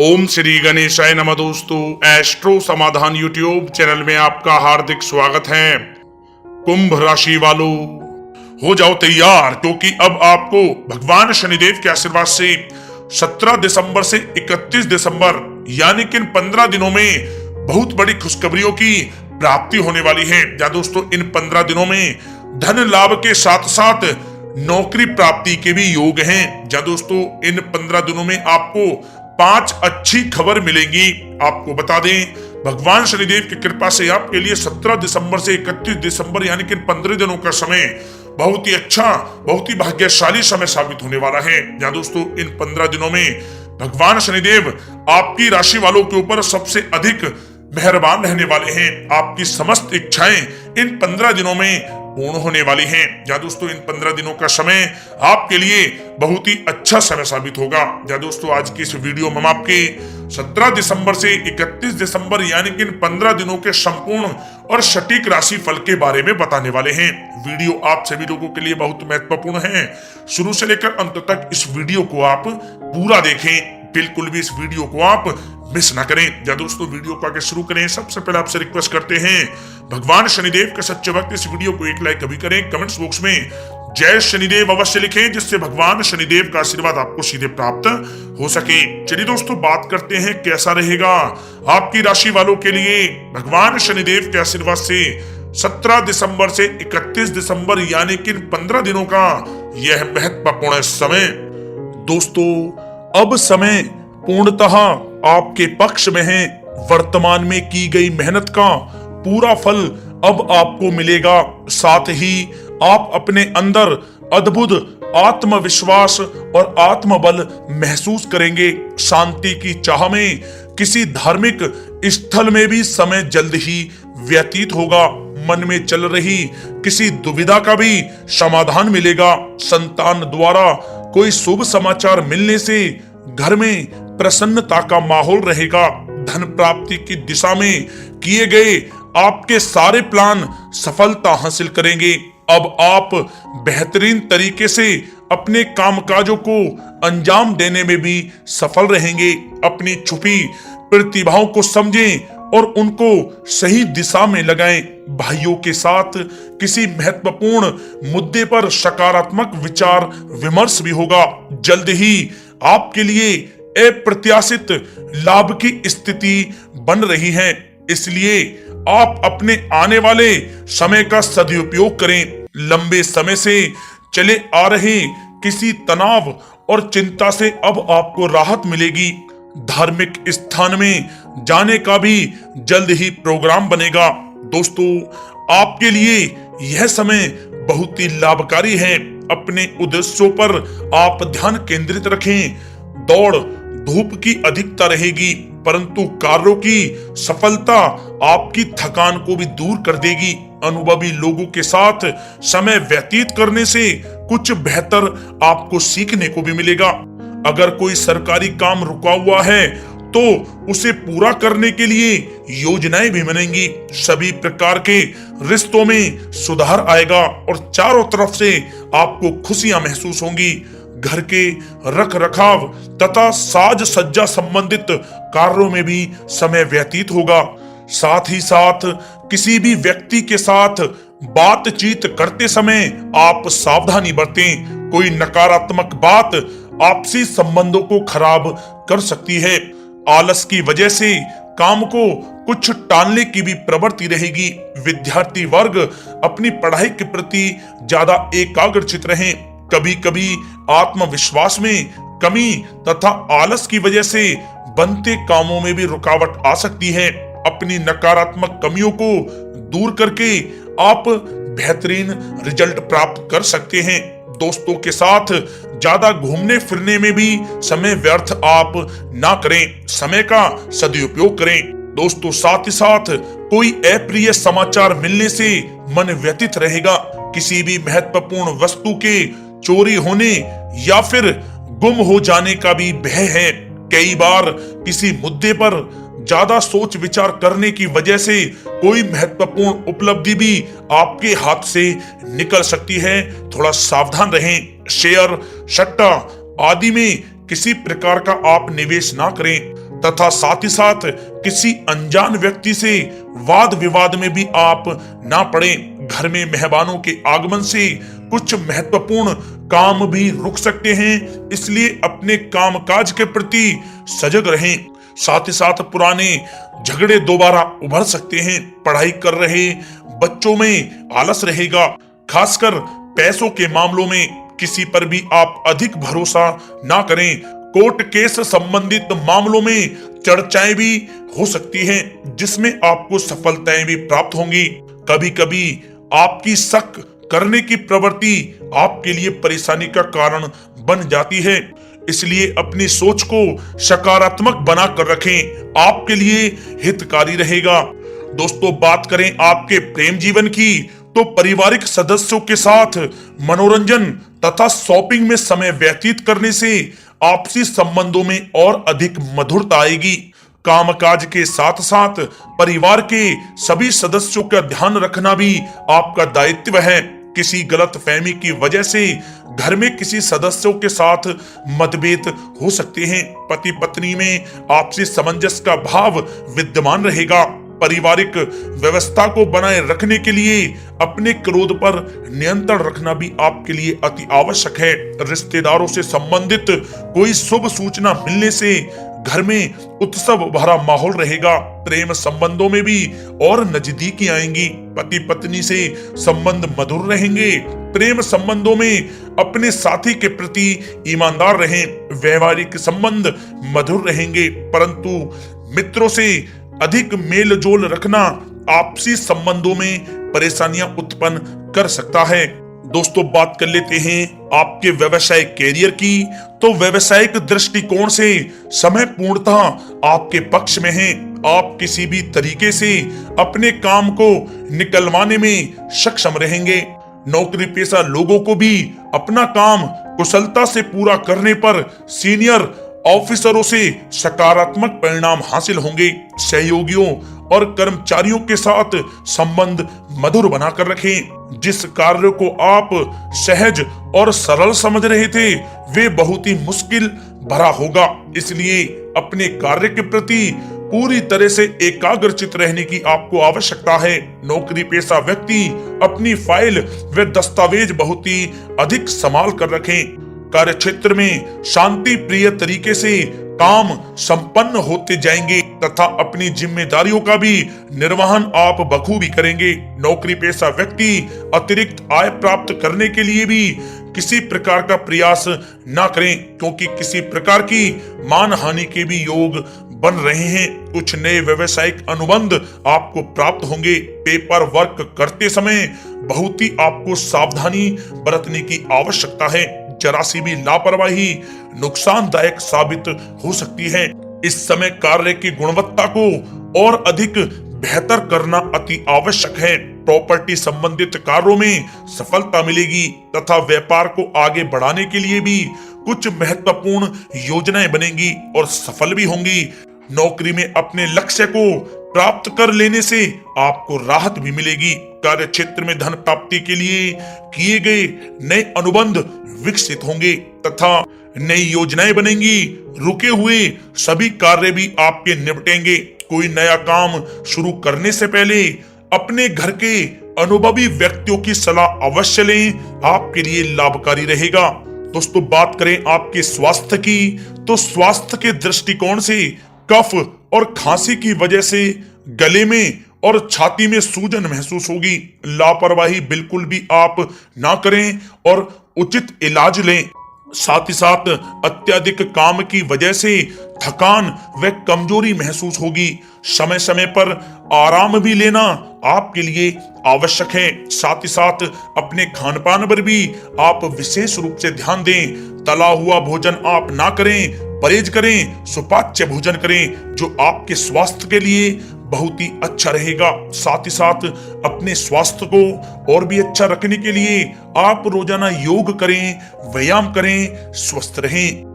ओम श्री गणेशाय नमः। दोस्तों, एस्ट्रो समाधान यूट्यूब चैनल में आपका हार्दिक स्वागत है। कुंभ राशि वालों, हो जाओ तैयार, क्योंकि अब आपको भगवान शनिदेव के आशीर्वाद से 17 दिसंबर से 31 दिसंबर यानी कि इन 15 दिनों में बहुत बड़ी खुशखबरियों की प्राप्ति होने वाली है। या दोस्तों, इन 15 दिनों में धन लाभ के साथ साथ नौकरी प्राप्ति के भी योग हैं। या दोस्तों, इन 15 दिनों में आपको 5 अच्छी खबर मिलेंगी। आपको बता दें, भगवान शनिदेव की कृपा से आपके लिए 17 दिसंबर से 31 दिसंबर यानी कि 15 दिनों का समय बहुत ही अच्छा, बहुत ही भाग्यशाली समय साबित होने वाला है। या दोस्तों, इन 15 दिनों में भगवान शनिदेव आपकी राशि वालों के ऊपर सबसे अधिक मेहरबान रहने वाले हैं। आपकी समस्त इच्छाएं इन 15 दिनों में पूर्ण होने वाली हैं। या दोस्तों, इन 15 दिनों का समय आपके लिए बहुत ही अच्छा समय साबित होगा। या दोस्तों, आज की इस वीडियो में हम आपके 17 दिसंबर से 31 दिसंबर यानी कि इन 15 दिनों के संपूर्ण और सटीक राशि फल के बारे में बताने वाले हैं। वीडियो आप सभी लोगों के लिए बहुत महत्वपूर्ण है। शुरू से लेकर अंत तक इस वीडियो को आप पूरा देखें, बिल्कुल भी इस वीडियो को आप मिस ना करें। या दोस्तों, वीडियो को आगे शुरू करें, सबसे पहले आपसे रिक्वेस्ट करते हैं, भगवान शनिदेव के सच्चे भक्त इस वीडियो को एक लाइक अभी करें। कमेंट्स बॉक्स में जय शनिदेव अवश्य लिखें, जिससे भगवान शनिदेव का आशीर्वाद आपको सीधे प्राप्त हो सके। चलिए दोस्तों, बात करते हैं कैसा रहेगा आपकी राशि वालों के लिए भगवान शनिदेव के आशीर्वाद से 17 दिसंबर से 31 दिसंबर यानी कि 15 दिनों का यह महत्वपूर्ण समय। दोस्तों, अब समय पूर्णतः आपके पक्ष में है। वर्तमान में की गई मेहनत का पूरा फल अब आपको मिलेगा। साथ ही आप अपने अंदर अद्भुत आत्मविश्वास और आत्मबल महसूस करेंगे। शांति की चाह में किसी धार्मिक स्थल में भी समय जल्द ही व्यतीत होगा। मन में चल रही किसी दुविधा का भी समाधान मिलेगा। संतान द्वारा कोई शुभ समाचार मिलने से घर में प्रसन्नता का माहौल रहेगा। धन प्राप्ति की दिशा में किए गए आपके सारे प्लान सफलता हासिल करेंगे। अब आप बेहतरीन तरीके से अपने कामकाजों को अंजाम देने में भी सफल रहेंगे। अपनी छुपी प्रतिभाओं को समझें और उनको सही दिशा में लगाएं। भाइयों के साथ किसी महत्वपूर्ण मुद्दे पर सकारात्मक विचार विमर्श भी होगा। जल्द ही आपके लिए अप्रत्याशित लाभ की स्थिति बन रही है, इसलिए आप अपने आने वाले समय का सदुपयोग करें। लंबे समय से चले आ रहे किसी तनाव और चिंता से अब आपको राहत मिलेगी। धार्मिक स्थान में जाने का भी जल्द ही प्रोग्राम बनेगा। दोस्तों, आपके लिए यह समय बहुत ही लाभकारी है। अपने उद्देश्यों पर आप ध्यान केंद्रित रखें। दौड़ धूप की अधिकता रहेगी, परंतु कार्यों की सफलता आपकी थकान को भी दूर कर देगी। अनुभवी लोगों के साथ समय व्यतीत करने से कुछ बेहतर आपको सीखने को भी मिलेगा। अगर कोई सरकारी काम रुका हुआ है तो उसे पूरा करने के लिए योजनाएं भी बनेंगी। सभी प्रकार के रिश्तों में सुधार आएगा और चारों तरफ से आपको खुशियां महसूस होंगी। घर के रख रखाव तथा साज सज्जा संबंधित कार्यों में भी समय व्यतीत होगा। साथ ही साथ किसी भी व्यक्ति के साथ बातचीत करते समय आप सावधानी बरतें। कोई नकारात्मक बात आपसी संबंधों को खराब कर सकती है। आलस की वजह से काम को कुछ टालने की भी प्रवृत्ति रहेगी। विद्यार्थी वर्ग अपनी पढ़ाई के प्रति ज्यादा एकाग्रचित रहें। कभी कभी आत्मविश्वास में कमी तथा आलस की वजह से बनते कामों में भी रुकावट आ सकती है। अपनी नकारात्मक कमियों को दूर करके आप बेहतरीन रिजल्ट प्राप्त कर सकते हैं। दोस्तों के साथ ज्यादा घूमने फिरने में भी समय व्यर्थ आप ना करें, समय का सदुपयोग करें। दोस्तों, साथ ही साथ कोई अप्रिय समाचार मिलने से मन व्यतीत रहेगा। किसी भी महत्वपूर्ण वस्तु के चोरी होने या फिर गुम हो जाने का भी भय है। कई बार किसी मुद्दे पर ज्यादा सोच विचार करने की वजह से कोई महत्वपूर्ण उपलब्धि भी आपके हाथ से निकल सकती है। थोड़ा सावधान रहें। शेयर, सट्टा आदि में किसी प्रकार का आप निवेश ना करें। तथा साथ ही साथ किसी अनजान व्यक्ति से वाद विवाद में भी आप ना पड़े। घर में मेहमानों के आगमन से कुछ महत्वपूर्ण काम भी रुक सकते हैं, इसलिए अपने कामकाज के प्रति सजग रहें। साथ ही साथ पुराने झगड़े दोबारा उभर सकते हैं। पढ़ाई कर रहे बच्चों में आलस रहेगा। खासकर पैसों के मामलों में किसी पर भी आप अधिक भरोसा ना करें। कोर्ट केस संबंधित मामलों में चर्चाएं भी हो सकती हैं, जिसमें आपको सफलताएं भी प्राप्त होंगी। कभी कभी आपकी शक करने की प्रवृत्ति आपके लिए परेशानी का कारण बन जाती है, इसलिए अपनी सोच को सकारात्मक बनाकर रखें, आपके लिए हितकारी रहेगा। दोस्तों, बात करें आपके प्रेम जीवन की, तो पारिवारिक सदस्यों के साथ मनोरंजन तथा शॉपिंग में समय व्यतीत करने से आपसी संबंधों में और अधिक मधुरता आएगी। कामकाज के साथ साथ परिवार के सभी सदस्यों का ध्यान रखना भी आपका दायित्व है। किसी गलत फहमी की वजह से घर में किसी सदस्यों के साथ मतभेद हो सकते हैं। पति पत्नी में आपसी सामंजस्य का भाव विद्यमान रहेगा। पारिवारिक व्यवस्था को बनाए रखने के लिए अपने क्रोध पर नियंत्रण रखना भी आपके लिए अति आवश्यक है। रिश्तेदारों से संबंधित कोई शुभ सूचना मिलने से घर में उत्सव भरा माहौल रहेगा। प्रेम संबंधों में भी और नजदीकी आएंगी। पति पत्नी से संबंध मधुर रहेंगे। प्रेम संबंधों में अपने साथी के प्रति ईमानदार रहें। व्यवहारिक संबंध मधुर रहेंगे, परंतु मित्रों से अधिक मेल जोल रखना आपसी संबंधों में परेशानियां उत्पन्न कर सकता है। दोस्तों, बात कर लेते हैं आपके व्यवसायिक कैरियर की। तो व्यवसायिक दृष्टिकोण से समय पूर्णतः आपके पक्ष में है। आप किसी भी तरीके से अपने काम को निकलवाने में सक्षम रहेंगे। नौकरी पेशा लोगों को भी अपना काम कुशलता से पूरा करने पर सीनियर ऑफिसरों से सकारात्मक परिणाम हासिल होंगे। सहयोगियों और कर्मचारियों के साथ संबंध मधुर बनाकर रखें। जिस कार्य को आप सहज और सरल समझ रहे थे, वे बहुत ही मुश्किल भरा होगा, इसलिए अपने कार्य के प्रति पूरी तरह से एकाग्रचित रहने की आपको आवश्यकता है। नौकरी पेशा व्यक्ति अपनी फाइल व दस्तावेज बहुत ही अधिक संभाल कर रखें। कार्य क्षेत्र में शांति प्रिय तरीके से काम संपन्न होते जाएंगे तथा अपनी जिम्मेदारियों का भी निर्वहन आप बखूबी करेंगे। नौकरी पेशा व्यक्ति अतिरिक्त आय प्राप्त करने के लिए भी किसी प्रकार का प्रयास न करें, क्योंकि किसी प्रकार की मान हानि के भी योग बन रहे हैं। कुछ नए व्यवसायिक अनुबंध आपको प्राप्त होंगे। पेपर वर्क करते समय बहुत ही आपको सावधानी बरतने की आवश्यकता है। जरा सी भी लापरवाही नुकसानदायक साबित हो सकती है। इस समय कार्य की गुणवत्ता को और अधिक बेहतर करना अति आवश्यक है। प्रॉपर्टी संबंधित कार्यों में सफलता मिलेगी तथा व्यापार को आगे बढ़ाने के लिए भी कुछ महत्वपूर्ण योजनाएं बनेंगी और सफल भी होंगी। नौकरी में अपने लक्ष्य को प्राप्त कर लेने से आपको राहत भी मिलेगी। कार्य क्षेत्र में धन प्राप्ति के लिए किए गए नए अनुबंध विकसित होंगे तथा नई योजनाएं बनेंगी। रुके हुए सभी कार्य भी आपके निपटेंगे। कोई नया काम शुरू करने से पहले अपने घर के अनुभवी व्यक्तियों की सलाह अवश्य लें, आपके लिए लाभकारी रहेगा। दोस्तों, बात करें आपके स्वास्थ्य की, तो स्वास्थ्य के दृष्टिकोण से कफ और खांसी की वजह से गले में और छाती में सूजन महसूस होगी। लापरवाही बिल्कुल भी आप ना करें और उचित इलाज लें। साथ ही साथ अत्यधिक काम की वजह से थकान व कमजोरी महसूस होगी। समय समय पर आराम भी लेना आपके लिए आवश्यक है। साथ ही साथ अपने खान पान पर भी आप विशेष रूप से ध्यान दें। तला हुआ भोजन आप ना करें, परहेज करें, सुपाच्य भोजन करें, जो आपके स्वास्थ्य के लिए बहुत ही अच्छा रहेगा। साथ ही साथ अपने स्वास्थ्य को और भी अच्छा रखने के लिए आप रोजाना योग करें, व्यायाम करें, स्वस्थ रहें।